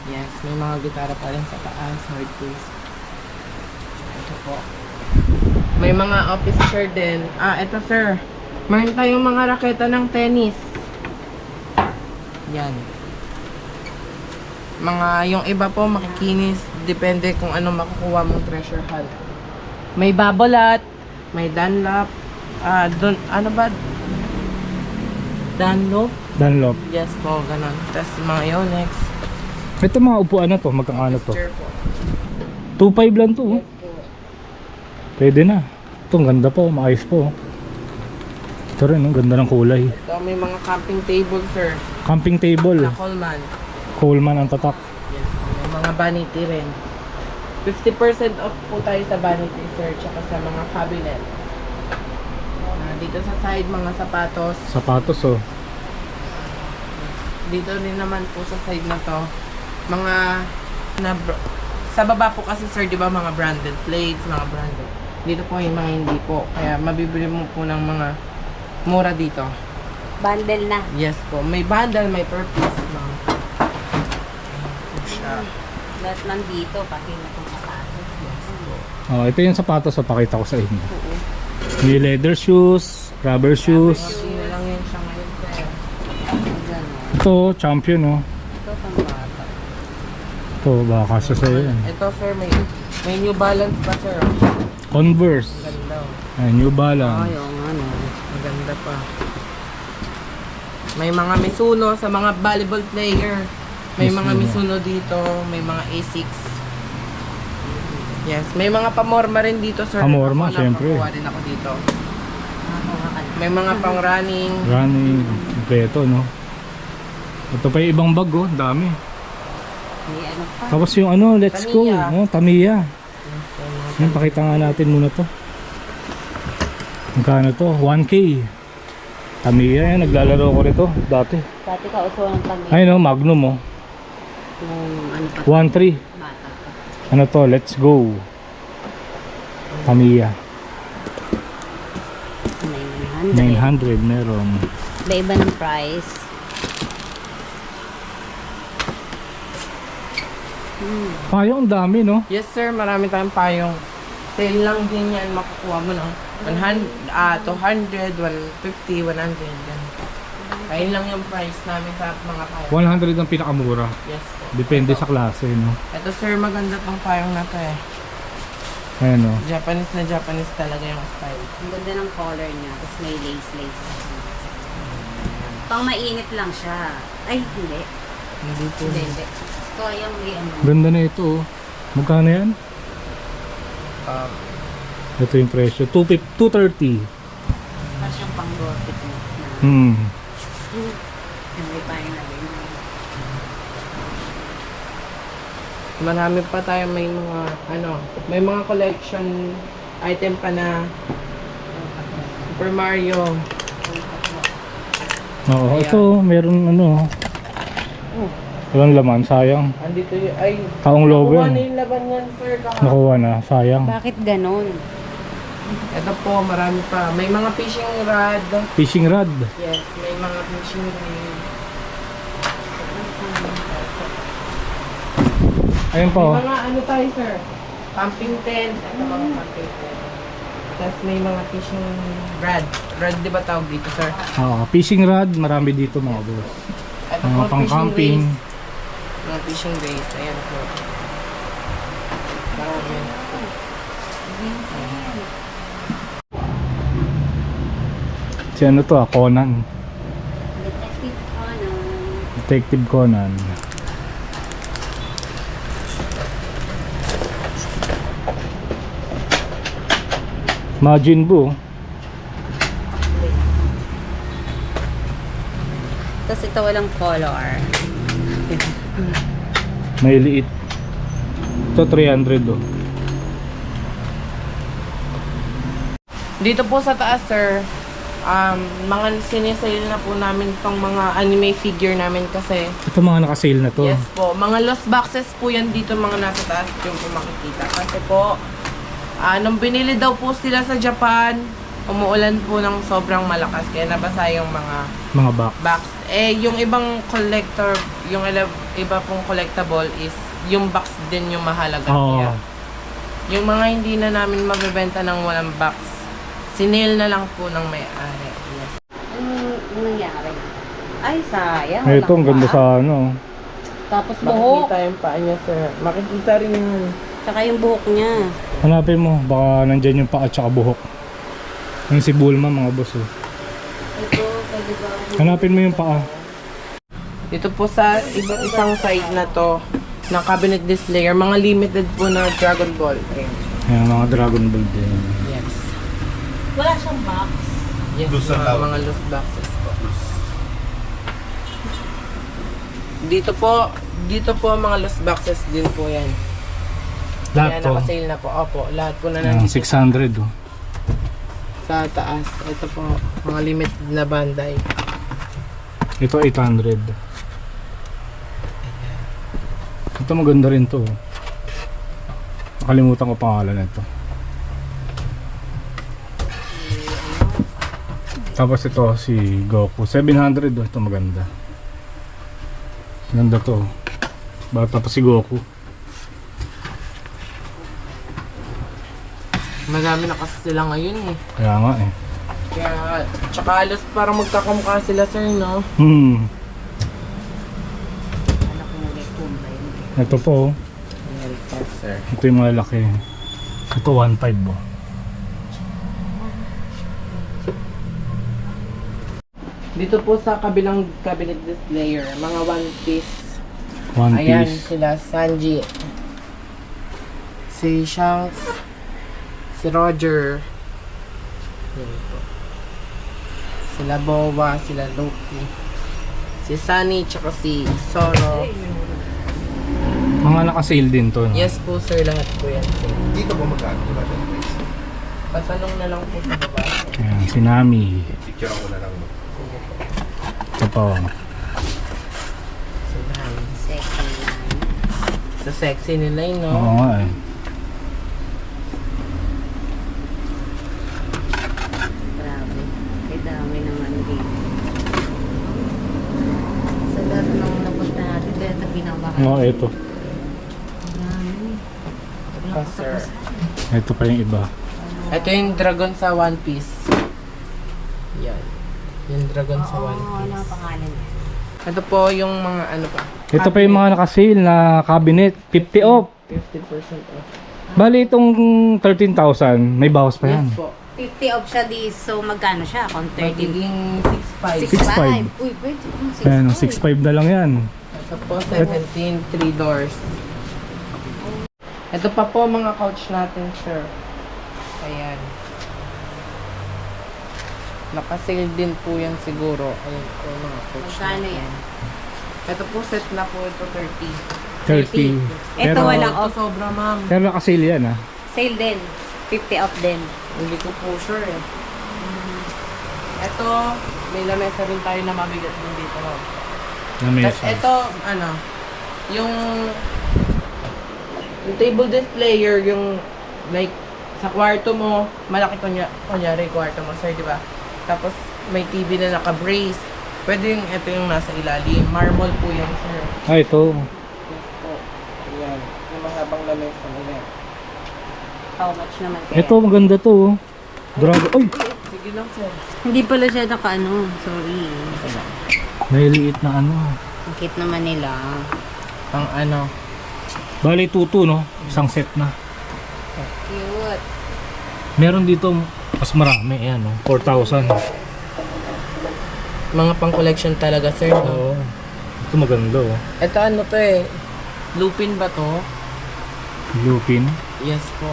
Yes, may mga gitara pa rin sa taas, hard case. Ito po. May mga office chair din. Ah, ito sir. Meron tayong mga raketa ng tennis. Yan. Mga, yung iba po makikinis. Depende kung ano makukuha mong treasure hunt. May Babolat. May Dunlop. Ano ba? Dunlop? Dunlop. Yes po, ganun. Tapos mga Yonex. Ito mga upuan na to, magkakano to? Chair po. 2.5 lang to oh. Pwede na. Ito, ang ganda po, maayos po. Ito rin, ang ganda ng kulay. So, may mga camping table, sir. Camping table. Na Coleman. Coleman ang tatak. Yes. May mga vanity rin. 50% off po tayo sa vanity, sir. Tsaka sa mga cabinet. Dito sa side, mga sapatos. Sapatos oh. Dito rin naman po sa side na to. Mga sa baba po kasi, sir, di ba, mga branded plates, mga branded. Dito po yung mga hindi po. Kaya mabibili mo po ng mga mura dito. Bundle na. Yes po. May bundle, may per piece, ma'am. Po siya. Lahat nandito, pati na itong sapatos. Oh, ito yung sapatos, so pakita ko sa inyo. May leather shoes, rubber shoes. Hindi na lang yun siya ngayon, sir. Ito, champion oh. Ito pang bata. Ito, baka sa sa'yo yan. Ito, sir, may New Balance pa, sir. Converse. Ganda. Ay, New Balance. Ay, oo nga no. Maganda pa. May mga Mizuno sa mga volleyball player. May mga Mizuno dito, may mga Asics. Yes, may mga pamorma rin dito, sir. Pamorma, Ako, syempre. nakakuha rin ako dito. May mga pang running. Running, kompleto no. Ito pa yung ibang bag oh, dami. May ano pa. Tapos yung ano, let's go, Tamiya. no, Tamiya. Yan, pakita nga natin muna to. Magkano to? 1K. Tamiya yan, naglalaro ko nito dati. Dati ka uso ng pag Ay no, Magnum oh. yung ano pa. 1.3. Bata pa. Ano to? Let's go. Tamiya. 900. 900 meron. Iba-iba ng price. Payong dami no. Yes, sir. Marami tayong payong. Sale lang din yan. Makukuha mo, no? 200, 150, 100. Yan. Ayun lang yung price namin sa mga payong. 100 ang pinakamura. Yes po. Depende sa klase no. Ito, sir, maganda tong payong na to, eh. Ayan no. Japanese na Japanese talaga yung style. Ang ganda ng color niya. Tapos may lace. Pang mainit lang siya. Ay, hindi. Hindi po. Hindi. So, yung may ano. Ganda na ito oh. Magkano yan? Um, Ito yung presyo. 230. Parang siyang pang gothic na. Hmm. Yung may payo na rin. marami pa tayo may mga, may mga collection item pa na Super Mario. Oo, Ayan. ito meron ano. Walang laman, sayang. Andito yung, ay, Taong lobo nakuha na yan. yung laban yan, sir. Nakuha na, sayang. Bakit ganon? Ito po, marami pa. May mga fishing rod. Fishing rod. Yes, may mga fishing rod. Ayun pa May oh. mga ano tayo, sir? Camping tent. Ito mga camping tent. Tapos may mga fishing rod. Rod, di ba tawag dito, sir? Oo, fishing rod, marami dito mga boss. Ito Mga po, pang fishing camping. race. Mga fishing race. Ayan po. Marami. Si ano to Conan. Detective Conan. Detective Conan. Majin Bu. Tapos ito walang color. May liit. Ito 300 oh. Dito po sa taas, sir, mga sinisale na po namin tong mga anime figure namin kasi Ito mga naka-sale na to. yes po, mga lost boxes po yan dito mga nasa taas yung po makikita. Kasi po, nung binili daw po sila sa Japan, umuulan po ng sobrang malakas kaya nabasa yung Mga box. box. Eh, yung ibang collector, yung iba pong collectible is yung box din yung mahalaga. Oo. Kaya, yung mga hindi na namin mabibenta ng walang box, sinil na lang po ng may-ari. Yes. Ano nangyari? Ay, sayang. Ito ang ganda sa ano. Tapos buhok. Makikita yung paa niya, sir. Makikita rin yung... Tsaka yung buhok niya. Hanapin mo, baka nandyan yung paa at saka buhok. Yung si Bulma mga boss oh. Ito, pwede ba? Hanapin mo yung paa. Dito po sa isang side na to, na cabinet displayer, mga limited po na Dragon Ball. Ayan, mga Dragon Ball din. Yes. Wala siyang box. Yes, Loose na tawag. mga loose boxes po. Dito po mga loose boxes din po yan. Lahat Kaya to. naka-sale na po. Opo, lahat po na Ayan, nandito 600 oh. sa taas. Ito po, mga limited na Bandai. Ito 800. Ito maganda rin to. Nakalimutan ko pangalan nito. Tapos ito si Goku 700 oh. Ito maganda. Ganda to. Bata pa si Goku. Madami na kasi sila ngayon eh. Kaya nga eh. Kaya, tsaka halos parang magkakamukha sila, sir, no? Ano kung nag-tumba yun? Ito po oh. Ayan po, sir. Ito yung mga laki. Ito 1.5 oh. Dito po sa kabilang cabinet displayer, mga One Piece. One Ayan piece. sila, Sanji. Si Shanks. Si Roger. Yan po. Sila Boba, sila Loki. Si Sunny, tsaka si Zoro. Mga naka-sale din to. No? Yes po, sir, lahat po yan. Sir. Dito po magkano? Diba siya price? Patanong na lang po sa baba. Ayan, si Nami. Picture ako na lang. Ito po. Sila. Sexy yan. Sa sexy nila yun, no? Oo nga eh. Grabe. Ay, dami naman dito. Sa lahat ng napunta natin, dahil ito pinamahal. Oo, ito. Dami. Ah, sir. Ito pa yung iba. Ito yung dragon sa One Piece. Yan. Yung dragon sa One Oo, ano Piece. ang pangalan niya? Ito po yung mga ano pa. Ito pa yung mga naka-sale na cabinet. 50 off. 50% off. Bali itong 13,000. May bawas pa yan. Yes po. 50 off siya di, so magkano siya? Kung 30. Magiging 6.5. 6.5. 6.5. Uy, pwede. Ayan, 6.5 na lang yan. Ito po 17, 3 doors. Ito pa po mga couch natin, sir. Ayan. Naka-sale din po yan siguro. Ayan po mga couch. Magkano natin. yan? Ito po set na po ito 30. 30. Ito walang Ito off. sobra, ma'am. Pero naka-sale yan ah. Sale din. 50 off din. Hindi ko po sure eh. Ito, may lamesa rin tayo na mabigat din dito. No? Na Tapos mesa. ito, ano, yung table displayer, yung like sa kwarto mo, malaki kunyari kwarto mo, sir, di ba? Tapos may TV na naka-brace. Pwede yung ito yung nasa ilalim. Marble po yan, sir. Ah, ito. Yes po. Ayan. Yung mahabang lamesa nila. How much naman kaya? Ito maganda to. Oh. Dragon. Oy! Sige lang, sir. Hindi pala siya naka-ano. Sorry. May liit na ano. Ang cute naman nila. Pang ano. Bali tuto no. Isang set na. Cute. Meron dito mas marami. Ayan no. 4,000. Mga pang collection talaga, sir. No? Oo. Ito maganda oh. Ito ano to eh. Lupin ba to? Lupin. Yes po.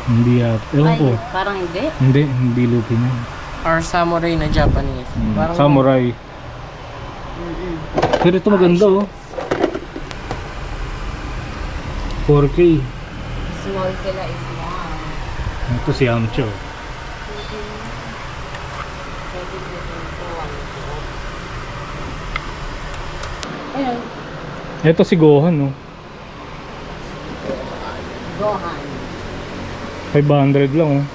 Hindi at. Ewan Ay, ko. parang hindi. Hindi lupin yan. Or samurai na Japanese. Parang Samurai. Pero ito maganda oh. 4K. Small sila is wow. Ito si Amcho. Ayun. Ito si Gohan oh. Gohan. 500 lang oh.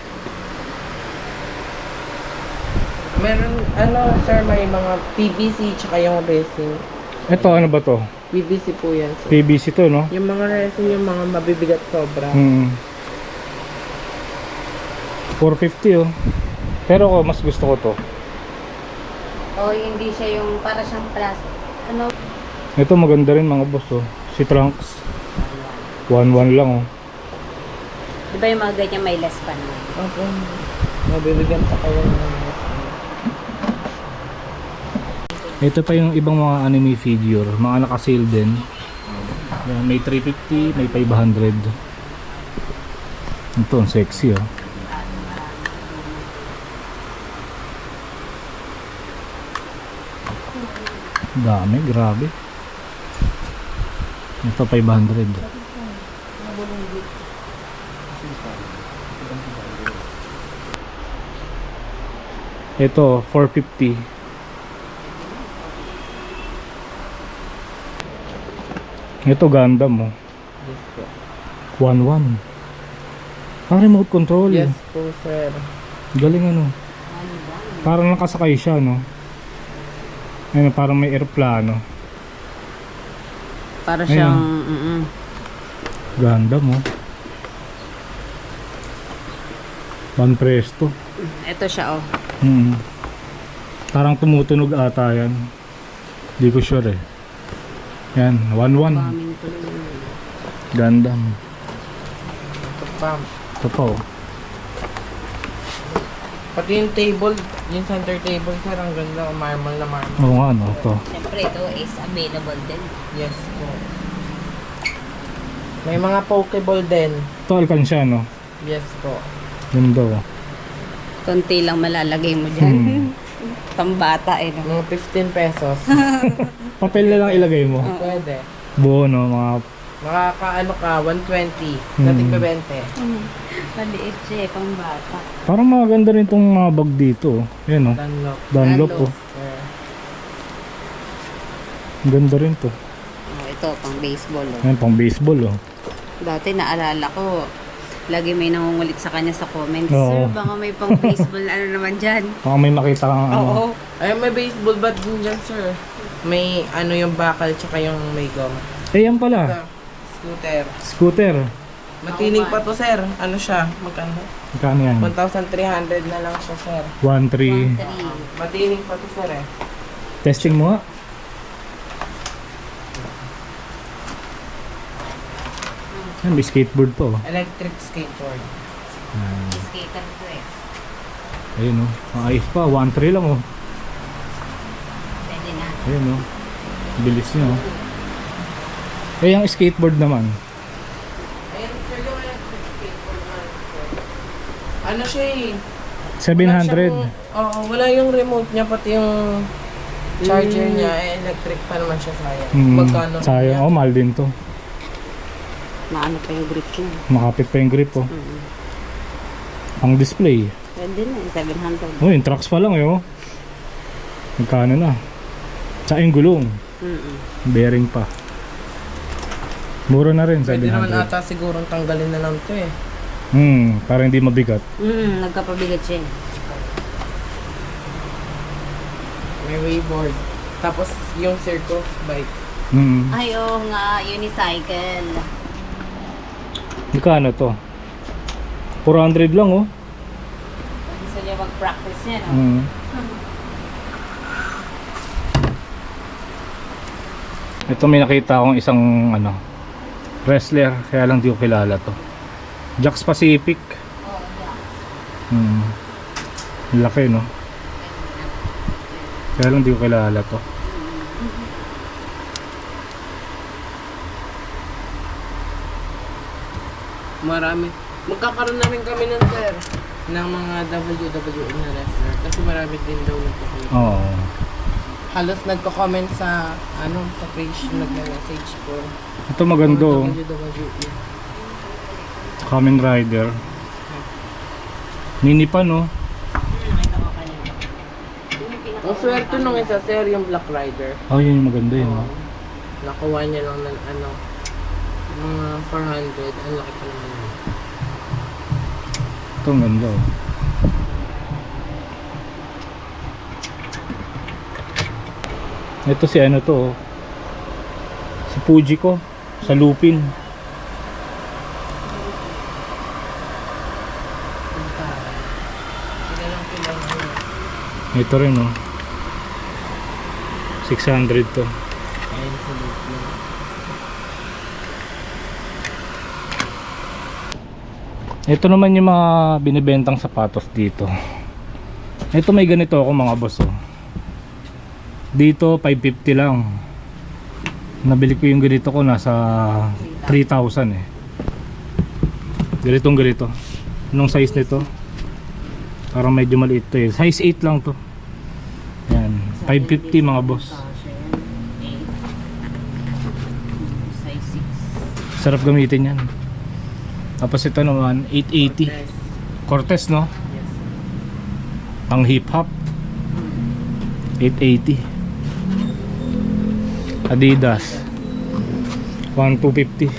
Meron, sir, may mga PVC tsaka yung resin. Ito ano ba to? PVC po yan, sir. PVC to no? Yung mga resin, yung mga mabibigat sobra. 450 oh. Pero ako mas gusto ko to. O hindi siya yung para siyang plastic. Ano? Ito maganda rin mga boss oh. Si Trunks. 1.1 lang oh. Di ba yung mga ganyan may less pa naman? Okay. Mabibigat pa kayo ng resin. Ito pa yung ibang mga anime figure, mga naka-sale din. Yan, may 350, may 500. Ito, ang sexy oh. Dami, grabe. Ito 500. Ito 450. Ito Gundam oh. Yes po. 1-1. Parang remote control. Yes po, sir. Galing ano. Parang nakasakay siya no. Ayun, parang may aeroplano. Para Ayun. siyang Gundam oh. One Presto. ito siya oh. Parang tumutunog ata yan. Di ko sure eh. Yan, 1-1. Kaming tuloy. Gundam. Bam. Ito pa oh. Pati yung table, yung center table, sir, ang ganda. Marble na marble. Oo nga no, ito. Siyempre ito is available din. Yes po. May mga pokeball din. Ito alkansya no. Yes po. Ganda oh. Konti lang malalagay mo dyan. Pambata eh. No? Mga 15 pesos. Papel na lang ilagay mo. Pwede. Buo no, mga Makakaano ka, 120. Dating 20. Maliit siya eh, pambata. parang maganda rin tong mga bag dito. Yan oh. Dunlop. Dunlop oh. Sir. Ganda rin to. Oh, ito, pang baseball oh. Yan pang baseball oh. Dati naalala ko, lagi may nangungulit sa kanya sa comments. Oo. Sir, baka may pang baseball ano naman dyan. Baka may makita kang ano. Oo. Ay, may baseball bat din dyan, sir. May ano yung bakal tsaka yung may gum. Eh yan pala. Ito, scooter. Scooter. Matining pa to, sir. Ano siya? Magkano? Magkano yan? 1,300 na lang siya, sir. 1.3. Matining pa to, sir eh. Testing mo nga. Yan, may skateboard pa oh. Electric skateboard. Skater to eh. Ayun oh. Ang ayos pa. 1.3 lang oh. Pwede na. Ayun oh. Bilis niya oh. Eh, yung skateboard naman. Ayan, sir, yung electric skateboard na. Ano siya eh? 700. Oo, wala yung remote niya, pati yung charger niya, eh, electric pa naman siya, sayang. Magkano Sayang. niya? Oh, mahal din to. Maano pa yung grip niya. Makapit pa yung grip oh. Ang display. Pwede na, 700. Oh, yung trucks pa lang eh oh. Magkano na. Tsaka yung gulong. Bearing pa. Mura na rin, 700. Pwede naman ata sigurong tanggalin na lang to eh. Para hindi mabigat. Nagkapabigat siya eh. May wayboard. Tapos yung circus bike. Ay, oo nga, unicycle. Magkano to? 400 lang oh. Gusto niya mag-practice niya, no? Ito may nakita akong isang ano wrestler, kaya lang di ko kilala to. Jax Pacific. Laki no. Kaya lang di ko kilala to. Marami. Magkakaroon namin kami ng sir ng mga WWE na wrestler kasi marami din daw nagpapalit. Oo. halos nagko-comment sa sa page, nagme-message po. Ito maganda oh. WWE. Kamen Rider. Mini pa no. Ang swerte nung isa sir, yung Black Rider. Oh, yun yung maganda yun. Oo. Nakuha niya lang ng mga 400. Ang laki pa naman yun. Ito ang ganda oh. Ito si ano to oh. Si Fujiko sa Lupin. Ito rin oh. 600 to. Ayun sa Lupin. Ito naman yung mga binibentang sapatos dito. Ito may ganito ako mga boss oh. Dito 550 lang. Nabili ko yung ganito ko nasa 3,000 eh. Ganito. Anong size nito? Parang medyo maliit to eh. Size 8 lang to. Yan, 550 mga boss. Size 6. Sarap gamitin yan. Tapos ito naman 880 Cortez no? Yes. Pang hip hop 880 Adidas 1250.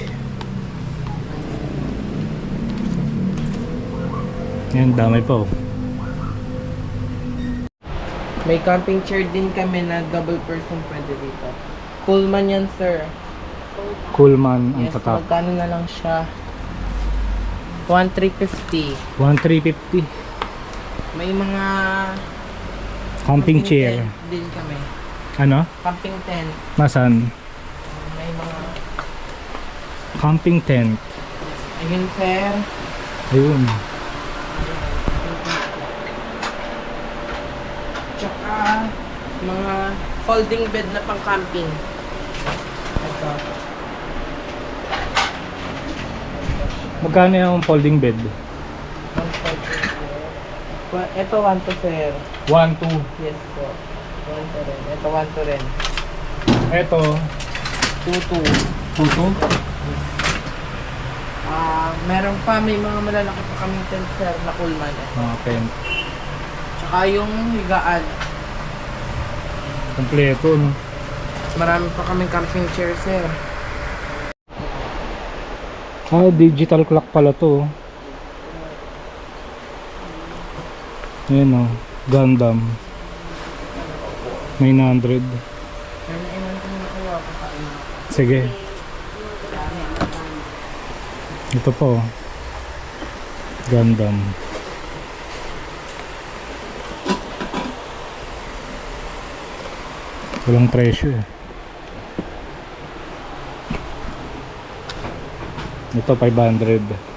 Yan, damay pa oh. May camping chair din kami na double person pwede dito. Pullman yan sir. Coolman ang Yes, tatak. magkano na lang siya? 1,350. 1350 May mga camping chair. tent din kami. Ano? Camping tent. Nasaan? May mga Camping tent. ayun sir. Ayun. Tsaka mga folding bed na pang camping. Ito. Magkano yung folding bed? Ito 1 to sir. 1, 2. Yes po. 1 to rin. Ito 1 to rin. Ito 2 to. 2, 2. Meron pa, may mga malalaki pa kaming tent sir na Coolman. Mga tent. Tsaka yung higaan. Kompleto no? Marami pa kaming camping chair sir. Ah, digital clock pala to. Ayan o, Gundam 900. Sige. Ito po Gundam. Walang presyo eh. Ito 500.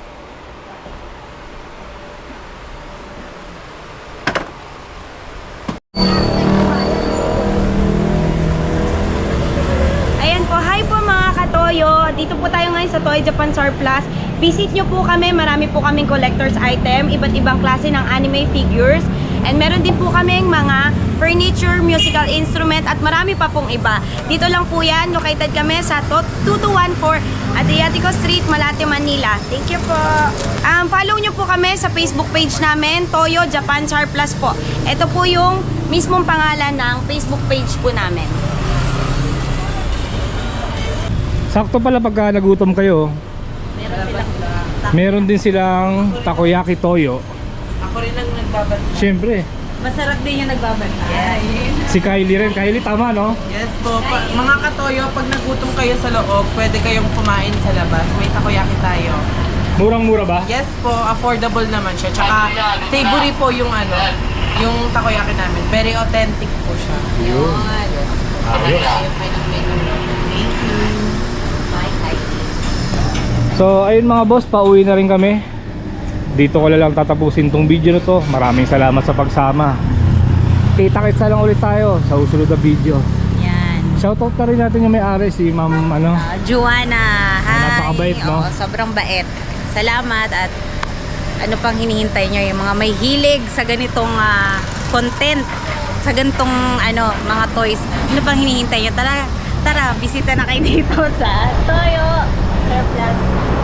Ayan po, hi po mga katoyo. Dito po tayo ngayon sa Toy Japan Surplus. Visit nyo po kami, marami po kaming collector's item, iba't ibang klase ng anime figures. And meron din po kaming mga furniture, musical instrument at marami pa pong iba. Dito lang po yan, located kami sa 2214 Adriatico Street, Malate, Manila. Thank you po. Follow nyo po kami sa Facebook page namin, Toyo Japan Surplus po. Ito po yung mismong pangalan ng Facebook page po namin. Sakto pala pagka nagutom kayo. Meron din silang takoyaki toyo. Ako rin ang nagbabantay. Siyempre, Masarap din yung nagbabantay. si Kylie rin. Kylie, tama no? Yes po. Mga katoyo, pag nagutom kayo sa loob, pwede kayong kumain sa labas. May takoyaki tayo. Murang-mura ba? Yes po, affordable naman siya. Tsaka savory po yung yung takoyaki namin. Very authentic po siya. Yun. Ayos. So ayun mga boss, pauwi na rin kami. Dito ko na lang tatapusin tong video na to. Maraming salamat sa pagsama. Kita-kits na lang ulit tayo sa susunod na video. Yan. Shoutout na rin natin yung may-ari, si Ma'am Juana, hi. Napakabait, no? Oo, sobrang bait. Salamat at ano pang hinihintay nyo yung mga may hilig sa ganitong content. sa gantong mga toys. Ano pang hinihintay nyo? Tara, bisita na kayo dito sa Toyo Surplus.